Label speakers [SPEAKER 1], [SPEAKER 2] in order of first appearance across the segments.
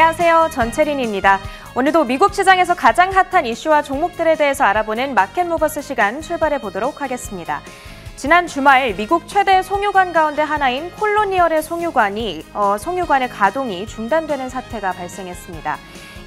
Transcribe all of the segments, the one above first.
[SPEAKER 1] 안녕하세요. 전채린입니다. 오늘도 미국 시장에서 가장 핫한 이슈와 종목들에 대해서 알아보는 마켓모버스 시간 출발해 보도록 하겠습니다. 지난 주말 미국 최대 송유관 가운데 하나인 콜로니얼의 송유관의 가동이 중단되는 사태가 발생했습니다.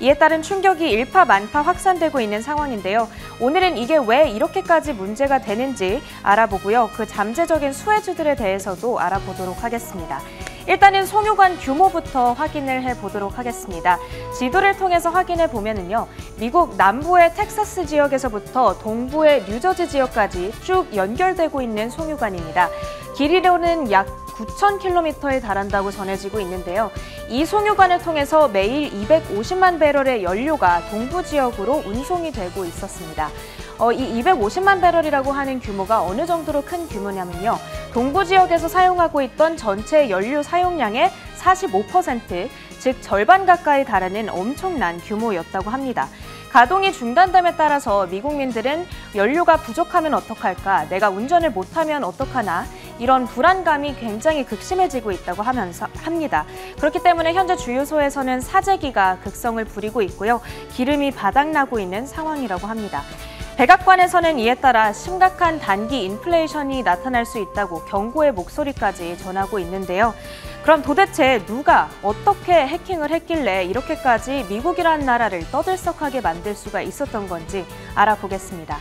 [SPEAKER 1] 이에 따른 충격이 일파만파 확산되고 있는 상황인데요. 오늘은 이게 왜 이렇게까지 문제가 되는지 알아보고요. 그 잠재적인 수혜주들에 대해서도 알아보도록 하겠습니다. 일단은 송유관 규모부터 확인을 해보도록 하겠습니다. 지도를 통해서 확인해 보면은요, 미국 남부의 텍사스 지역에서부터 동부의 뉴저지 지역까지 쭉 연결되고 있는 송유관입니다. 길이로는 약 9,000km에 달한다고 전해지고 있는데요. 이 송유관을 통해서 매일 250만 배럴의 연료가 동부 지역으로 운송이 되고 있었습니다. 이 250만 배럴이라고 하는 규모가 어느 정도로 큰 규모냐면요. 동부 지역에서 사용하고 있던 전체 연료 사용량의 45%, 즉 절반 가까이 달하는 엄청난 규모였다고 합니다. 가동이 중단됨에 따라서 미국민들은 연료가 부족하면 어떡할까, 내가 운전을 못하면 어떡하나, 이런 불안감이 굉장히 극심해지고 있다고 합니다. 그렇기 때문에 현재 주유소에서는 사재기가 극성을 부리고 있고요. 기름이 바닥나고 있는 상황이라고 합니다. 백악관에서는 이에 따라 심각한 단기 인플레이션이 나타날 수 있다고 경고의 목소리까지 전하고 있는데요. 그럼 도대체 누가 어떻게 해킹을 했길래 이렇게까지 미국이라는 나라를 떠들썩하게 만들 수가 있었던 건지 알아보겠습니다.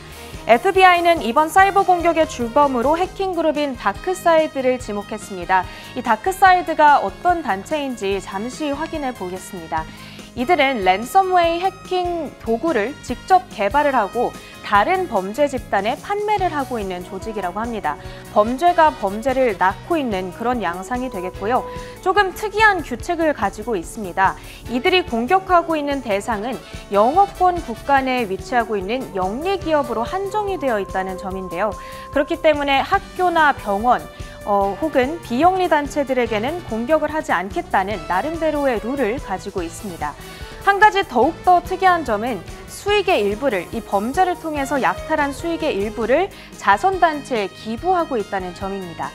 [SPEAKER 1] FBI는 이번 사이버 공격의 주범으로 해킹 그룹인 다크사이드를 지목했습니다. 이 다크사이드가 어떤 단체인지 잠시 확인해 보겠습니다. 이들은 랜섬웨이 해킹 도구를 직접 개발을 하고 다른 범죄 집단에 판매를 하고 있는 조직이라고 합니다. 범죄가 범죄를 낳고 있는 그런 양상이 되겠고요. 조금 특이한 규칙을 가지고 있습니다. 이들이 공격하고 있는 대상은 영어권 국가 내에 위치하고 있는 영리기업으로 한정이 되어 있다는 점인데요. 그렇기 때문에 학교나 병원, 혹은 비영리 단체들에게는 공격을 하지 않겠다는 나름대로의 룰을 가지고 있습니다. 한 가지 더욱더 특이한 점은 수익의 일부를, 이 범죄를 통해서 약탈한 수익의 일부를 자선단체에 기부하고 있다는 점입니다.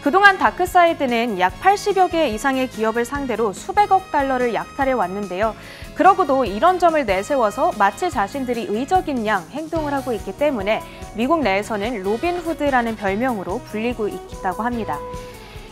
[SPEAKER 1] 그동안 다크사이드는 약 80여 개 이상의 기업을 상대로 수백억 달러를 약탈해 왔는데요. 그러고도 이런 점을 내세워서 마치 자신들이 의적인 양 행동을 하고 있기 때문에 미국 내에서는 로빈후드라는 별명으로 불리고 있다고 합니다.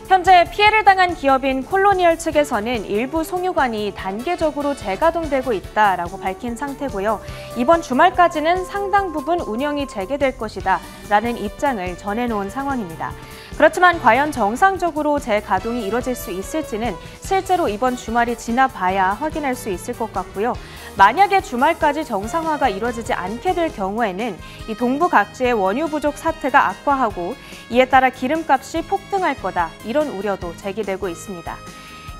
[SPEAKER 1] 현재 피해를 당한 기업인 콜로니얼 측에서는 일부 송유관이 단계적으로 재가동되고 있다라고 밝힌 상태고요. 이번 주말까지는 상당 부분 운영이 재개될 것이다 라는 입장을 전해놓은 상황입니다. 그렇지만 과연 정상적으로 재가동이 이뤄질 수 있을지는 실제로 이번 주말이 지나봐야 확인할 수 있을 것 같고요. 만약에 주말까지 정상화가 이뤄지지 않게 될 경우에는 이 동부 각지의 원유 부족 사태가 악화하고 이에 따라 기름값이 폭등할 거다, 이런 우려도 제기되고 있습니다.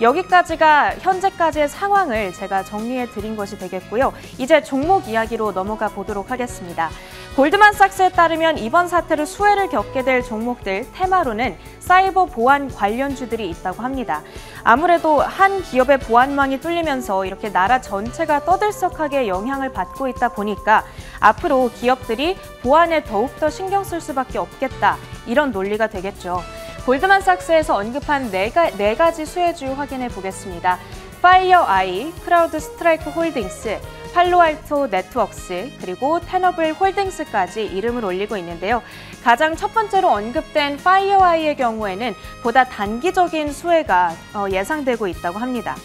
[SPEAKER 1] 여기까지가 현재까지의 상황을 제가 정리해 드린 것이 되겠고요. 이제 종목 이야기로 넘어가 보도록 하겠습니다. 골드만삭스에 따르면 이번 사태로 수혜를 겪게 될 종목들 테마로는 사이버 보안 관련주들이 있다고 합니다. 아무래도 한 기업의 보안망이 뚫리면서 이렇게 나라 전체가 떠들썩하게 영향을 받고 있다 보니까 앞으로 기업들이 보안에 더욱더 신경 쓸 수밖에 없겠다, 이런 논리가 되겠죠. 골드만삭스에서 언급한 네 가지 수혜주 확인해 보겠습니다. 파이어아이, 크라우드스트라이크 홀딩스, 팔로알토 네트워크스, 그리고 테너블 홀딩스까지 이름을 올리고 있는데요. 가장 첫 번째로 언급된 파이어아이의 경우에는 보다 단기적인 수혜가 예상되고 있다고 합니다.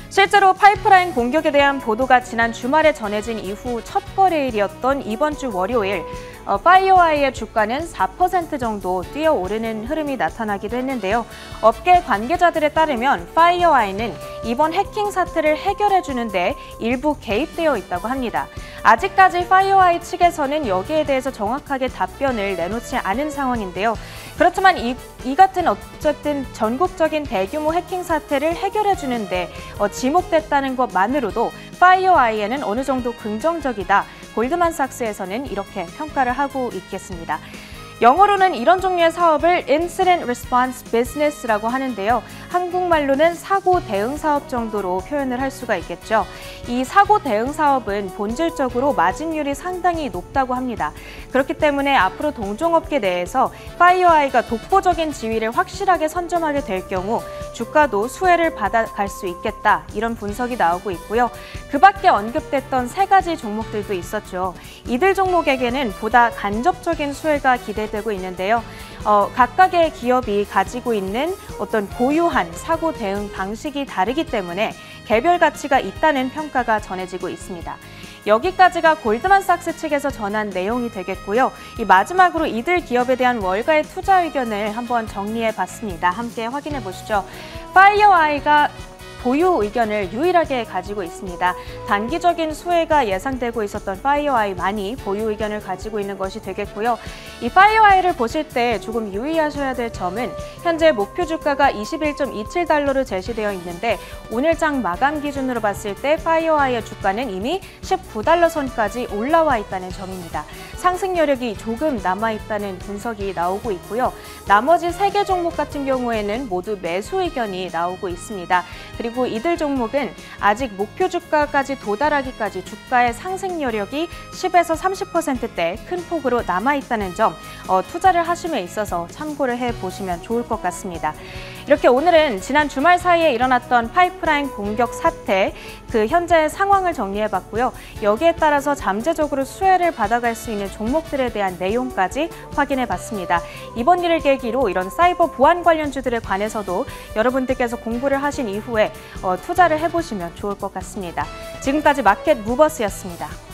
[SPEAKER 1] 실제로 파이프라인 공격에 대한 보도가 지난 주말에 전해진 이후 첫 거래일이었던 이번 주 월요일, 파이어아이의 주가는 4% 정도 뛰어오르는 흐름이 나타나기도 했는데요. 업계 관계자들에 따르면 파이어아이는 이번 해킹 사태를 해결해주는 데 일부 개입되어 있다고 합니다. 아직까지 파이어아이 측에서는 여기에 대해서 정확하게 답변을 내놓지 않은 상황인데요. 그렇지만 이 같은 어쨌든 전국적인 대규모 해킹 사태를 해결해주는데 지목됐다는 것만으로도 파이어아이에는 어느 정도 긍정적이다, 골드만삭스에서는 이렇게 평가를 하고 있겠습니다. 영어로는 이런 종류의 사업을 Incident Response Business라고 하는데요. 한국말로는 사고 대응 사업 정도로 표현을 할 수가 있겠죠. 이 사고 대응 사업은 본질적으로 마진율이 상당히 높다고 합니다. 그렇기 때문에 앞으로 동종업계 내에서 파이어아이가 독보적인 지위를 확실하게 선점하게 될 경우 주가도 수혜를 받아갈 수 있겠다, 이런 분석이 나오고 있고요. 그 밖에 언급됐던 3가지 종목들도 있었죠. 이들 종목에게는 보다 간접적인 수혜가 기대되고 있는데요. 각각의 기업이 가지고 있는 어떤 고유한 사고 대응 방식이 다르기 때문에 개별 가치가 있다는 평가가 전해지고 있습니다. 여기까지가 골드만삭스 측에서 전한 내용이 되겠고요. 이 마지막으로 이들 기업에 대한 월가의 투자 의견을 한번 정리해 봤습니다. 함께 확인해 보시죠. 파이어아이가 보유 의견을 유일하게 가지고 있습니다. 단기적인 수혜가 예상되고 있었던 파이어아이만이 보유 의견을 가지고 있는 것이 되겠고요. 이 파이어아이를 보실 때 조금 유의하셔야 될 점은 현재 목표 주가가 21.27달러로 제시되어 있는데 오늘장 마감 기준으로 봤을 때 파이어아이의 주가는 이미 19달러 선까지 올라와 있다는 점입니다. 상승 여력이 조금 남아있다는 분석이 나오고 있고요. 나머지 3개 종목 같은 경우에는 모두 매수 의견이 나오고 있습니다. 그리고 이들 종목은 아직 목표 주가까지 도달하기까지 주가의 상승 여력이 10에서 30%대 큰 폭으로 남아있다는 점, 투자를 하심에 있어서 참고를 해보시면 좋을 것 같습니다. 이렇게 오늘은 지난 주말 사이에 일어났던 파이프라인 공격 사태, 그 현재의 상황을 정리해봤고요. 여기에 따라서 잠재적으로 수혜를 받아갈 수 있는 종목들에 대한 내용까지 확인해봤습니다. 이번 일을 계기로 이런 사이버 보안 관련주들에 관해서도 여러분들께서 공부를 하신 이후에 투자를 해보시면 좋을 것 같습니다. 지금까지 마켓 무버스였습니다.